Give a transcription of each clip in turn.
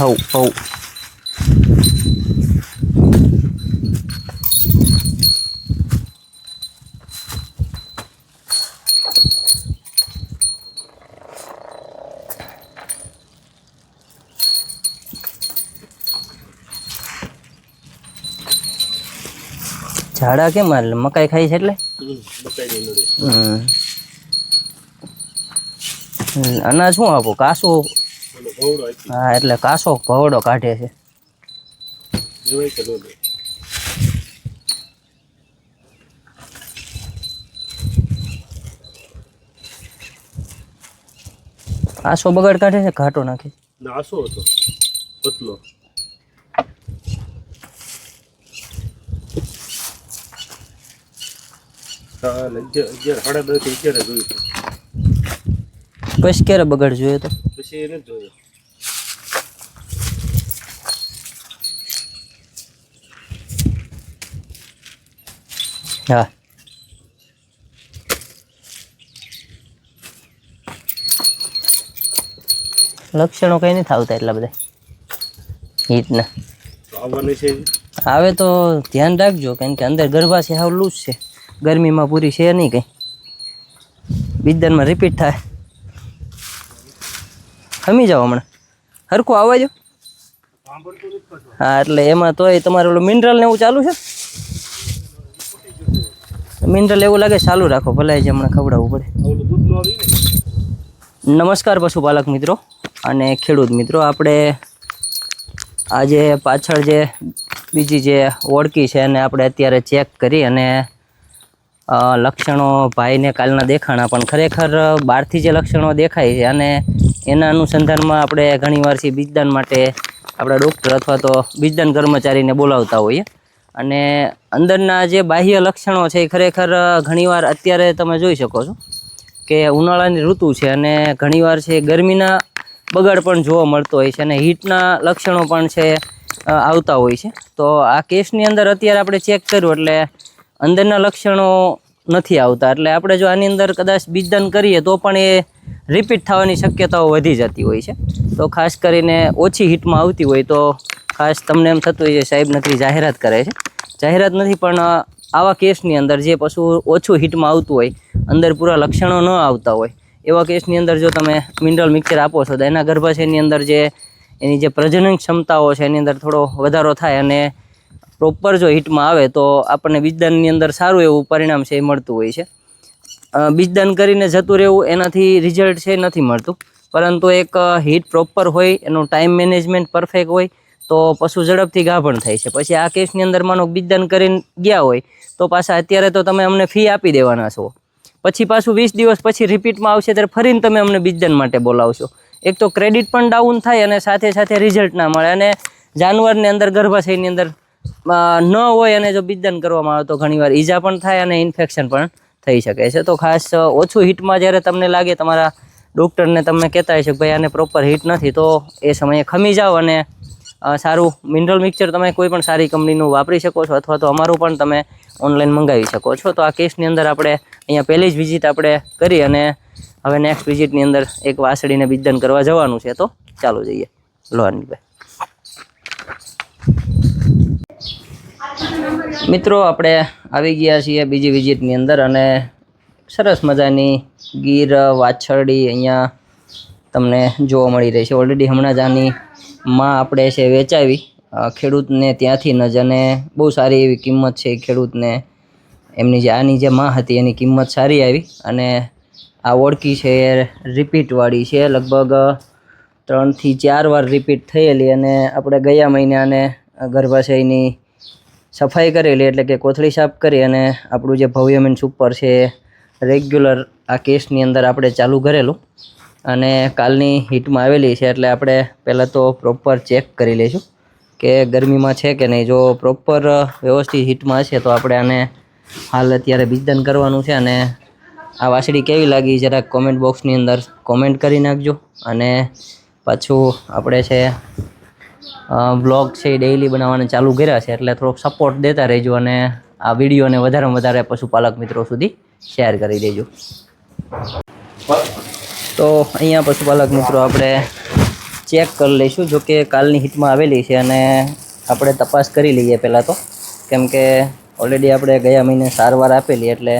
હવ હવ ઝાડા કેમ હાલે? મકાઈ ખાઈ છે એટલે અનાજ શું આપો? કાસો? હા, એટલે કાસો ભવડો કાઢે છે. આસો બગાડ કાઢે છે, ઘાટો નાખે? આસો હતો પતલો. પછી ક્યારે બગાડ જોયો તો? પછી એને જ જોયો. હા, લક્ષણો કઈ નથી આવતા એટલા બધા હીટના. આવવાની છે આવે તો ધ્યાન રાખજો, કારણ કે અંદર ગર્ભાશય હાવ લૂઝ છે, ગરમીમાં પૂરી છે નહીં કંઈ. બીજદાનમાં રિપીટ થાય. ખમી જાઓ હમણાં, હરખું આવવા જો. હા, એટલે એમાં તોય તમારે ઓલું મિનરલ ને એવું ચાલુ છે? મિનરલ એવું લાગે ચાલુ રાખો, ભલે જ હમણાં ખવડાવવું પડે. નમસ્કાર પશુપાલક મિત્રો અને ખેડૂત મિત્રો. આપણે આજે પાછળ જે બીજી જે ઓળખી છે એને આપણે અત્યારે ચેક કરી અને લક્ષણો ભાઈને કાલના દેખાણા, પણ ખરેખર બહારથી જે લક્ષણો દેખાય છે અને એના અનુસંધાનમાં આપણે ઘણીવાર બીજદાન માટે આપણા ડૉક્ટર અથવા તો બીજદાન કર્મચારીને બોલાવતા હોઈએ. અને અંદરના જે બાહ્ય લક્ષણો છે એ ખરેખર ઘણીવાર અત્યારે તમે જોઈ શકો છો કે ઉનાળાની ઋતુ છે અને ઘણીવાર છે ગરમીના બગાડ પણ જોવા મળતો હોય છે અને હીટના લક્ષણો પણ છે આવતા હોય છે. તો આ કેસની અંદર અત્યારે આપણે ચેક કર્યું એટલે અંદરના લક્ષણો નથી આવતા. એટલે આપણે જો આની અંદર કદાચ બીજદાન કરીએ તો પણ એ રિપીટ થવાની શક્યતાઓ વધી જતી હોય છે. તો ખાસ કરીને ઓછી હીટમાં આવતી હોય તો ખાસ તમને એમ થતું હોય છે સાહેબ નકરી જાહેરાત કરે છે. જાહેરાત નથી, પણ આવા કેસની અંદર જે પશુ ઓછું હીટમાં આવતું હોય, અંદર પૂરા લક્ષણો ન આવતા હોય, એવા કેસની અંદર જો તમે મિનરલ મિક્સર આપો છો તો એના ગર્ભાશયની અંદર જે એની જે પ્રજનન ક્ષમતાઓ છે એની અંદર થોડો વધારો થાય અને પ્રોપર જો હીટમાં આવે તો આપણને બીજદાનની અંદર સારું એવું પરિણામ છે એ મળતું હોય છે. બીજદાન કરીને જતું રહેવું એનાથી રિઝલ્ટ છે નથી મળતું, પરંતુ એક હીટ પ્રોપર હોય, એનું ટાઈમ મેનેજમેન્ટ પરફેક્ટ હોય તો પશુ ઝડપથી ગાભણ થાય છે. પછી આ કેસની અંદર માનો બીજદાન કરીને ગયા હોય તો પાછા અત્યારે તો તમે અમને ફી આપી દેવાના છો, પછી પાછું 20 દિવસ પછી રિપીટમાં આવશે ત્યારે ફરીને તમે અમને બીજદાન માટે બોલાવશો. એક તો ક્રેડિટ પણ ડાઉન થાય અને સાથે સાથે રિઝલ્ટ ના મળે, અને જાનવરની અંદર ગર્ભાશયની અંદર ન હોય અને જો બીજદાન કરવામાં આવે તો ઘણીવાર ઈજા પણ થાય અને ઇન્ફેક્શન પણ થઈ શકે છે. તો ખાસ ઓછું હીટમાં જ્યારે તમને લાગે, તમારા ડૉક્ટરને તમે કહેતા હોય છે કે ભાઈ આને પ્રોપર હીટ નથી, તો એ સમયે ખમી જાઓ અને સારું મિનરલ મિક્સર તમે કોઈ પણ સારી કંપનીનું વાપરી શકો છો, અથવા તો અમારું પણ તમે ઓનલાઈન મંગાવી શકો છો. તો આ કેસની અંદર આપણે અહીંયા પહેલી જ વિઝિટ આપણે કરી અને હવે નેક્સ્ટ વિઝિટની અંદર એક વાસળીને બીજદાન કરવા જવાનું છે. તો ચાલો જઈએ. લો અનિલભાઈ. મિત્રો આપણે આવી ગયા છીએ બીજી વિઝિટની અંદર અને સરસ મજાની ગીર વાછરડી અહીંયા તમને જોવા મળી રહી છે. ઓલરેડી હમણાં જ આની માં આપણે છે વેચાવી ખેડૂતને ત્યાંથી ન જ, અને બહુ સારી એવી કિંમત છે ખેડૂતને. એમની જે આની જે માં હતી એની કિંમત સારી આવી અને આ ઓળખી છે એ રિપીટવાળી છે. લગભગ 3 થી 4 વાર રિપીટ થયેલી અને આપણે ગયા મહિને આને ગર્ભાશયની સફાઈ કરેલી, એટલે કે કોથળી સાફ કરી અને આપણું જે ભવ્યમીન સુપર છે રેગ્યુલર આ કેસની અંદર આપણે ચાલુ કરેલું અને કાલની હીટમાં આવેલી છે. એટલે આપણે પહેલાં તો પ્રોપર ચેક કરી લઈશું કે ગરમીમાં છે કે નહીં. જો પ્રોપર વ્યવસ્થિત હીટમાં હશે તો આપણે આને હાલ અત્યારે બીજદાન કરવાનું છે. અને આ વાછડી કેવી લાગી જરાક કોમેન્ટ બોક્સની અંદર કોમેન્ટ કરી નાખજો. અને પાછું આપણે છે બ્લોગ છે એ ડેઈલી બનાવવાને ચાલુ કર્યા છે, એટલે થોડોક સપોર્ટ દેતા રહેજો અને આ વિડીયોને વધારેમાં વધારે પશુપાલક મિત્રો સુધી શેર કરી દેજો. તો અહીંયા પશુપાલક મિત્રો આપણે ચેક કરી લઈશું. જો કે કાલની હિટમાં આવેલી છે અને આપણે તપાસ કરી લઈએ પહેલાં તો, કેમ કે ઓલરેડી આપણે ગયા મહિને સારવાર આપેલી, એટલે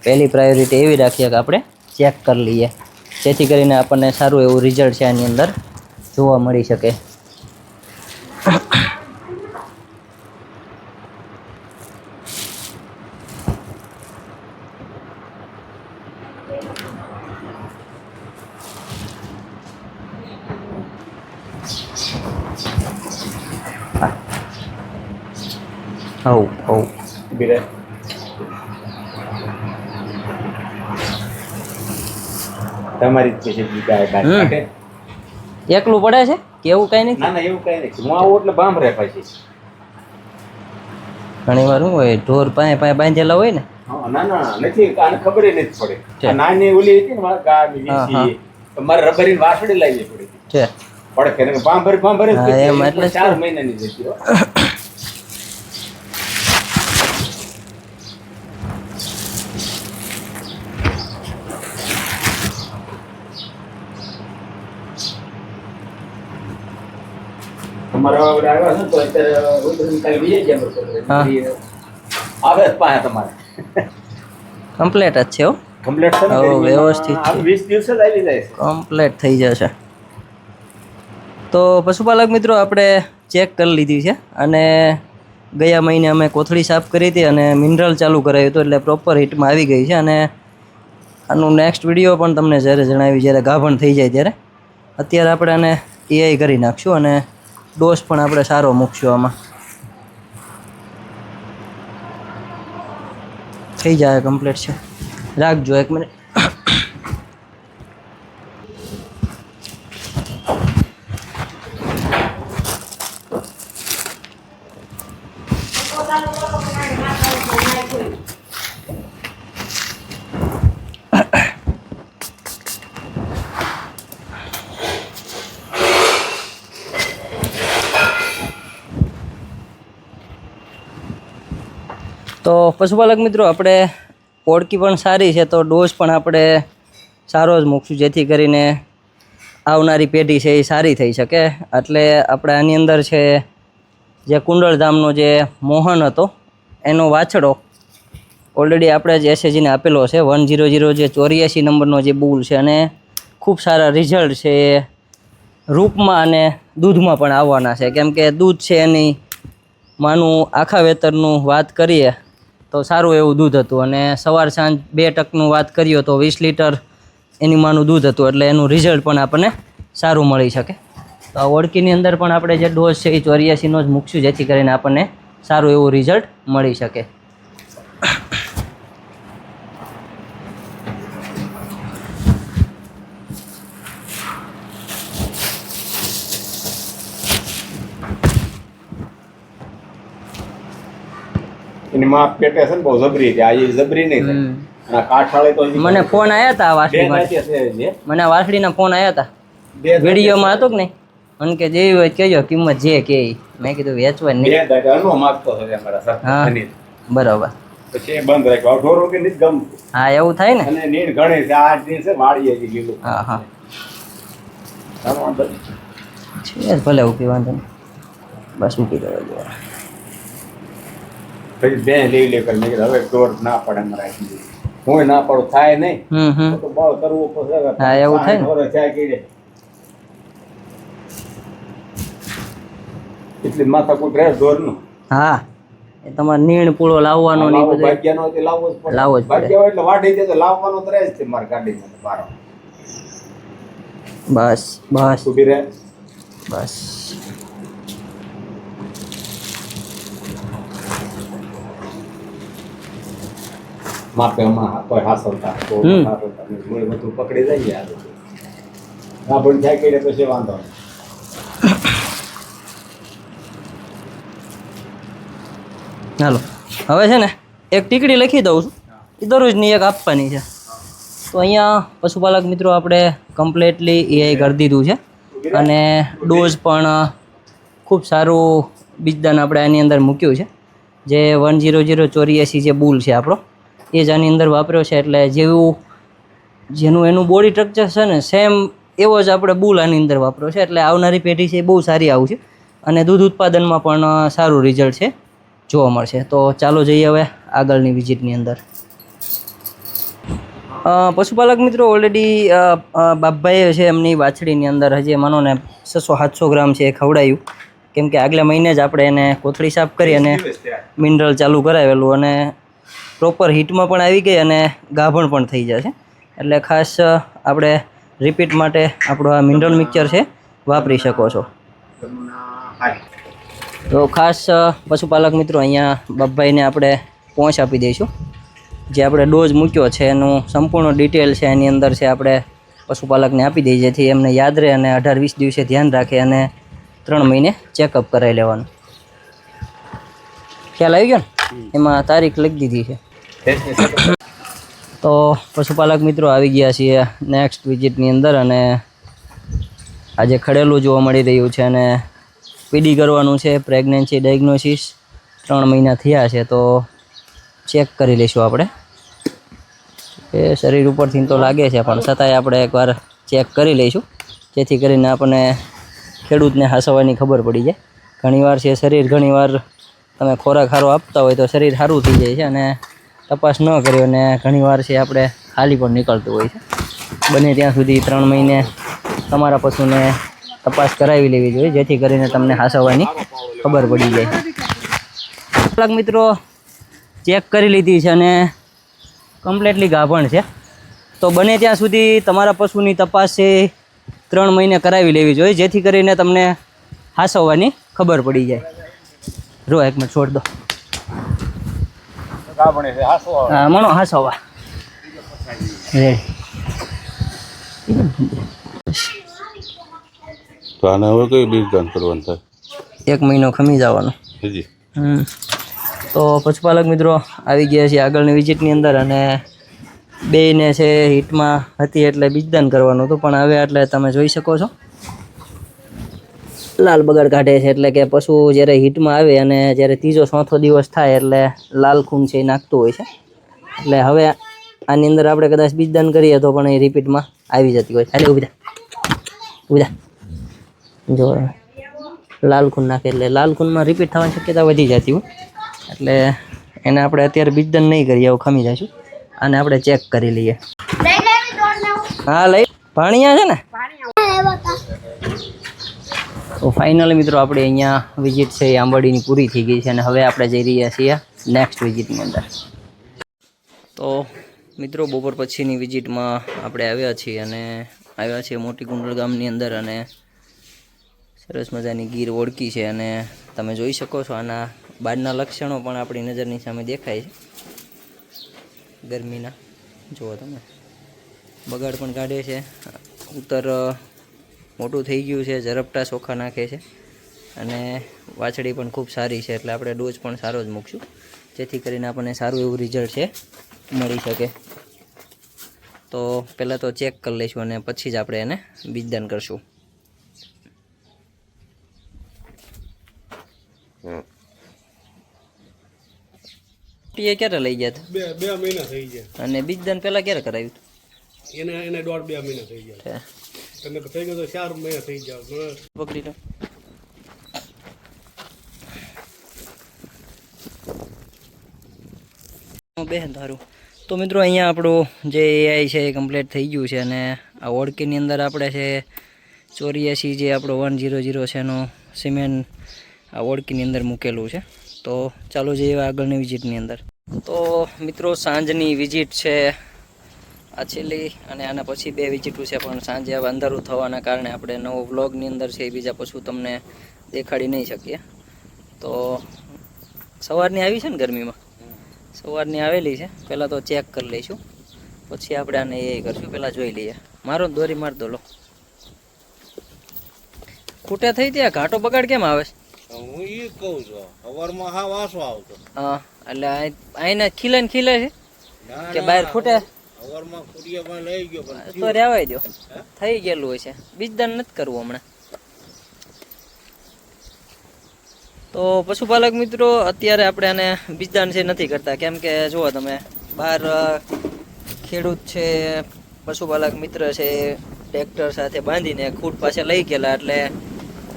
પહેલી પ્રાયોરિટી એવી રાખીએ કે આપણે ચેક કરી લઈએ, જેથી કરીને આપણને સારું એવું રિઝલ્ટ છે આની અંદર જોવા મળી શકે. હવ બીરે તમારી જ છે ગાય બાર કાઢે. એકલું પડે છે કે એવું કઈ નથી? ના ના એવું કઈ નથી. હું આવું એટલે બામ રહે પછી. ઘણી વાર શું હોય, ઢોર પાસે પાસે બાંધેલા હોય ને. હા ના ના નથી, આને ખબર નથી પડે. છે. આ નાની ઓલી હતી ને મારા ગા હા, વીસી, તો મારે રબરીની વાસળી લાવી પડી છે. પડે કે બાંભર જ હા, હતી. એમ એટલે જ 4 મહિનાની જ હતી હો. તમારા હવે આવ્યા છે તો અત્યારે ઉતરીને કાલે બીજે ગયા બરોબર. હા. આવે જ પાસે તમારે કમ્પ્લેટ જ છે હો, કમ્પ્લીટ છે ને? હો, વ્યવસ્થિત છે. 20 દિવસ જ આવી જાય છે. કમ્પ્લેટ થઈ જશે. તો પશુપાલક મિત્રો આપણે ચેક કરી લીધી છે અને ગયા મહિને અમે કોથળી સાફ કરી હતી અને મિનરલ ચાલુ કરાવ્યું હતું, એટલે પ્રોપર હિટમાં આવી ગઈ છે. અને આનું નેક્સ્ટ વિડીયો પણ તમને જ્યારે જણાવી, જ્યારે ગાભણ થઈ જાય ત્યારે. અત્યારે આપણે આને એઆઈ કરી નાખશું અને ડોઝ પણ આપણે સારો મૂકશું. આમાં થઈ જાય કમ્પ્લીટ છે. રાખજો 1 મિનિટ. તો પશુપાલક મિત્રો આપણે ઓળકી પણ સારી છે, તો ડોઝ પણ આપણે સારો જ મૂકશું, જેથી કરીને આવનારી પેઢી છે એ સારી થઈ શકે. એટલે આપણે આની અંદર છે જે કુંડળધામનો જે મોહન હતો એનો વાછડો ઓલરેડી આપણે જ એસએજીને આપેલો છે. 100 જે 84 નંબરનો જે બુલ છે, અને ખૂબ સારા રિઝલ્ટ છે એ રૂપમાં અને દૂધમાં પણ આવવાના છે. કેમ કે દૂધ છે એની માનું આખા વેતરનું વાત કરીએ તો સારું એવું દૂધ હતું, અને સવાર સાંજ 2 ટકનું વાત કરીએ તો 20 લીટર એની માનું દૂધ હતું. એટલે એનું રિઝલ્ટ પણ આપણને સારું મળી શકે. તો આ ઓળકીની અંદર પણ આપણે જે ડોઝ છે એ 84નો જ મૂકશું, જેથી કરીને આપણને સારું એવું રિઝલ્ટ મળી શકે. એની માં પેટે છે ને બહુ જબરી છે. આ એ જબરી નહીં થાય. અને આ કાઠાળી તો મને ફોન આવ્યા હતા આ બે વાસળી માટે. નાચે છે જે. મને આ વાસળીના ફોન આવ્યા હતા, બે નાચે વિડીયોમાં હતો કે નહીં, મને કે જેવી હોય કહેજો, કિંમત જે કે ઈ. મેં કીધું વેચવા બે નહીં. દાડે અનો માગતો હતો અમારા હા. સરપંચ. બરોબર. પછી એ બંધ રાખ્યો. ઢોરો કે નથી ગમતું. હા એવું થાય ને. અને નીર ઘણી છે. આ જે છે વાળીએ છે લીલું. હા હા હા, વાંધો નહીં. છે ભલે ઉકી વાંધો નહીં, બસ મૂકી દેવા જોઈએ. પછી બે લઈ કરી મેં કીધું હવે ઢોર ના પડે અમારા અહીંથી. હું ના પડું થાય નહીં તો બળ કરવું પડશે. હા, એવું થાય ને. ઢોરો થયા કીધે એટલી માથાકૂટ રહે ઢોરનું. હા, એ તમારે નીણ પૂળો લાવવાનો ને ઈ બધું. ભાગ્યનો તે લાવવો જ પડે. લાવવો જ પડે. ભાગ્ય હોય એટલે વાઢી દે તો લાવવાનો તો રહે જ છે મારે ગાડીમાં બારો. બસ બસ ઊભી રહે. બસ. માપે હમણાં કોઈ હાસવતા તો હાસવતા નહીં. મૂળ બધું પકડી જઈએ આ બધું. આ પણ થાય કઈ પછી વાંધો નહીં. હાલો, હવે છે ને એક ટીકડી લખી દઉં છું, એ દરરોજની એક આપવાની છે. તો અહીંયા પશુપાલક મિત્રો આપણે કમ્પ્લીટલી એઆઈ કરી દીધું છે, અને ડોઝ પણ ખૂબ સારું બીજદાન આપણે આની અંદર મૂક્યું છે. જે 10084 જે બુલ છે આપણો, એ જ આની અંદર વાપર્યો છે. એટલે જેનું એનું બોડી સ્ટ્રક્ચર છે ને સેમ એવો જ આપણે બુલ આની અંદર વાપરો છે, એટલે આવનારી પેઢી છે એ બહુ સારી આવશે અને દૂધ ઉત્પાદનમાં પણ સારું રિઝલ્ટ છે જોવા મળશે. તો ચાલો જઈએ હવે આગળની વિઝિટની અંદર. પશુપાલક મિત્રો ઓલરેડી બાપભાઈએ છે એમની વાછડીની અંદર હજી માનો ને 600-700 ગ્રામ છે એ ખવડાયું, કેમ કે આગલા મહિને જ આપણે એને કોથળી સાફ કરી અને મિનરલ ચાલુ કરાવેલું અને પ્રોપર હીટમાં પણ આવી ગઈ અને ગાભણ પણ થઈ જશે. એટલે ખાસ આપણે રિપીટ માટે આપણું આ મિનરલ મિક્સચર છે વાપરી શકો છો. તો ખાસ પશુપાલક મિત્રો અહીંયા બાપભાઈને આપણે પહોંચ આપી દઈશું. જે આપણે ડોઝ મૂક્યો છે એનું સંપૂર્ણ ડિટેલ છે એની અંદર છે આપણે પશુપાલકને આપી દઈએ, જેથી એમને યાદ રહે અને 18-20 દિવસે ધ્યાન રાખે અને 3 મહિને ચેકઅપ કરાવી લેવાનું. ખ્યાલ આવી ગયો ને? એમાં તારીખ લખી દીધી છે. તો પશુપાલક મિત્રો આવી ગયા છીએ નેક્સ્ટ વિઝિટની અંદર અને આજે ખડેલું જોવા મળી રહ્યું છે અને પીડી કરવાનું છે. પ્રેગ્નન્સી ડાયગ્નોસિસ 3 મહિના થયા છે તો ચેક કરી લઈશું આપણે. એ શરીર ઉપરથી તો લાગે છે પણ છતાંય આપણે એકવાર ચેક કરી લઈશું, જેથી કરીને આપણને ખેડૂતને હાસવાની ખબર પડી જાય. ઘણીવાર છે શરીર, ઘણીવાર તમે ખોરાક સારો આપતા હોય તો શરીર સારું થઈ જાય છે અને તપાસ ન કરી અને ઘણીવાર છે આપણે ખાલી પણ નીકળતું હોય છે. બને ત્યાં સુધી 3 મહિને તમારા પશુને તપાસ કરાવી લેવી જોઈએ, જેથી કરીને તમને હાસવાની ખબર પડી જાય. કેટલાક મિત્રો ચેક કરી લીધી છે અને કમ્પ્લીટલી ગાભણ છે, તો બને ત્યાં સુધી તમારા પશુની તપાસ છે 3 મહિને કરાવી લેવી જોઈએ, જેથી કરીને તમને હાસવાની ખબર પડી જાય. રો એક મિનિટ છોડ દો. હા મનો હાસવા તો આને હવે કઈ બીજદાન કરવાનું થાય? 1 મહિનો ખમી જવાનો. હજી તો પશુપાલક મિત્રો આવી ગયા છે આગળની વિઝિટની અંદર અને બેયને છે હીટમાં હતી એટલે બીજદાન કરવાનું હતું, પણ હવે એટલે તમે જોઈ શકો છો લાલ બગાડ કાઢે છે. એટલે કે પશુ જ્યારે હીટમાં આવે અને જ્યારે 3જો-4થો દિવસ થાય એટલે લાલ ખૂન છે એ નાખતું હોય છે. એટલે હવે આની અંદર આપણે કદાચ બીજદાન કરીએ તો પણ એ રિપીટમાં આવી જતી હોય. ખાલી ઊભી થા જો લાલ ખૂન નાખે એટલે લાલ ખૂનમાં રિપીટ થવાની શક્યતા વધી જતી હોય. એટલે એને આપણે અત્યારે બીજદાન નહીં કરીએ, હવે ખમી જઈશું. આને આપણે ચેક કરી લઈએ. હા લઈ ભાણિયા છે ને. તો ફાઇનલી મિત્રો આપણે અહીંયા વિઝિટ છે એ આંબરડીની પૂરી થઈ ગઈ છે અને હવે આપણે જઈ રહ્યા છીએ નેક્સ્ટ વિઝિટની અંદર. તો મિત્રો બપોર પછીની વિઝિટમાં આપણે આવ્યા છીએ અને આવ્યા છીએ મોટી કુંડળ ગામની અંદર અને સરસ મજાની ગીર ઓળખી છે અને તમે જોઈ શકો છો આના બહારના લક્ષણો પણ આપણી નજરની સામે દેખાય છે. ગરમીના જુઓ તમે, બગાડ પણ કાઢે છે, ઉત્તર મોટું થઈ ગયું છે, ઝરપટા ચોખા નાખે છે અને વાછડી પણ ખૂબ સારી છે. એટલે આપણે ડોઝ પણ સારો જ મૂકશું, જેથી કરીને આપણને સારું એવું રિઝલ્ટ છે મળી શકે. તો પહેલાં તો ચેક કરી લઈશું અને પછી જ આપણે એને બીજદાન કરશું. એ ક્યારે લઈ ગયા હતા? 2 મહિના થઈ ગયા. અને બીજદાન પહેલાં ક્યારે કરાવ્યું હતું? એને 1.5-2 મહિના થઈ ગયા. તમે થઈ ગયો તો 4 મહિના થઈ ગયા. પકડી લો બેન તારું. તો મિત્રો અહીંયા આપણું જે એઆઈ છે એ કમ્પ્લીટ થઈ ગયું છે અને આ ઓળખીની અંદર આપણે છે 84 જે આપણો 100 છે એનો સિમેન્ટ આ ઓળખીની અંદર મૂકેલું છે. તો ચાલો જઈએ આગળની વિઝિટની અંદર. તો મિત્રો સાંજની વિઝિટ છે આ છેલ્લી અને આના પછી 2 વિઝિટો છે, પણ સાંજે હવે અંધારું થવાના કારણે આપણે નવો વ્લોગની અંદર છે એ બીજા પશુ તમને દેખાડી નહીં શકીએ. તો સવારની આવી છે ને ગરમીમાં, સવારની આવેલી છે. પહેલાં તો ચેક કરી લઈશું, પછી આપણે આને એ કરશું. પહેલાં જોઈ લઈએ. મારો દોરી માર દો લો. ખૂટે થઈ ત્યાં ઘાટો બગાડ કેમ આવે છે? હું એ કહું છું, સવારમાં હા વાસો આવતો. હા એટલે અહીંને ખીલે ને ખીલે છે કે બહાર ખૂટે? સવારમાં ફૂટિયામાં લઈ ગયો પણ તો રહેવાય દો, થઈ ગયેલું હોય છે. બીજદાન નથી કરવું હમણાં. તો પશુપાલક મિત્રો અત્યારે આપણે આને બીજદાન છે નથી કરતા, કેમ કે જુઓ તમે બહાર ખેડૂત છે, પશુપાલક મિત્ર છે, ટ્રેક્ટર સાથે બાંધીને ખૂટ પાસે લઈ ગયેલા, એટલે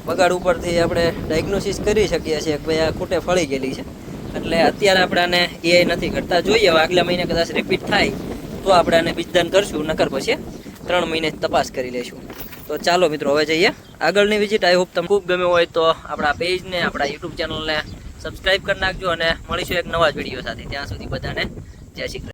બગાડ ઉપરથી આપણે ડાયગ્નોસિસ કરી શકીએ છીએ કે ભાઈ આ ખૂટે ફળી ગયેલી છે. એટલે અત્યારે આપણે આને એ નથી કરતા, જોઈએ હવે આગલા મહિને કદાચ રિપીટ થાય તો આપણે આને બીજદાન કરશું, નકર પછી 3 મહિને તપાસ કરી લઈશું. તો ચાલો મિત્રો હવે જઈએ આગળની વિઝિટ. આઈ હોપ તમને ખૂબ ગમ્યું હોય તો આપણા પેજને, આપણા યુટ્યુબ ચેનલને સબસ્ક્રાઈબ કરી નાખજો અને મળીશું એક નવા જ વિડીયો સાથે. ત્યાં સુધી બધાને જય શ્રી કૃષ્ણ.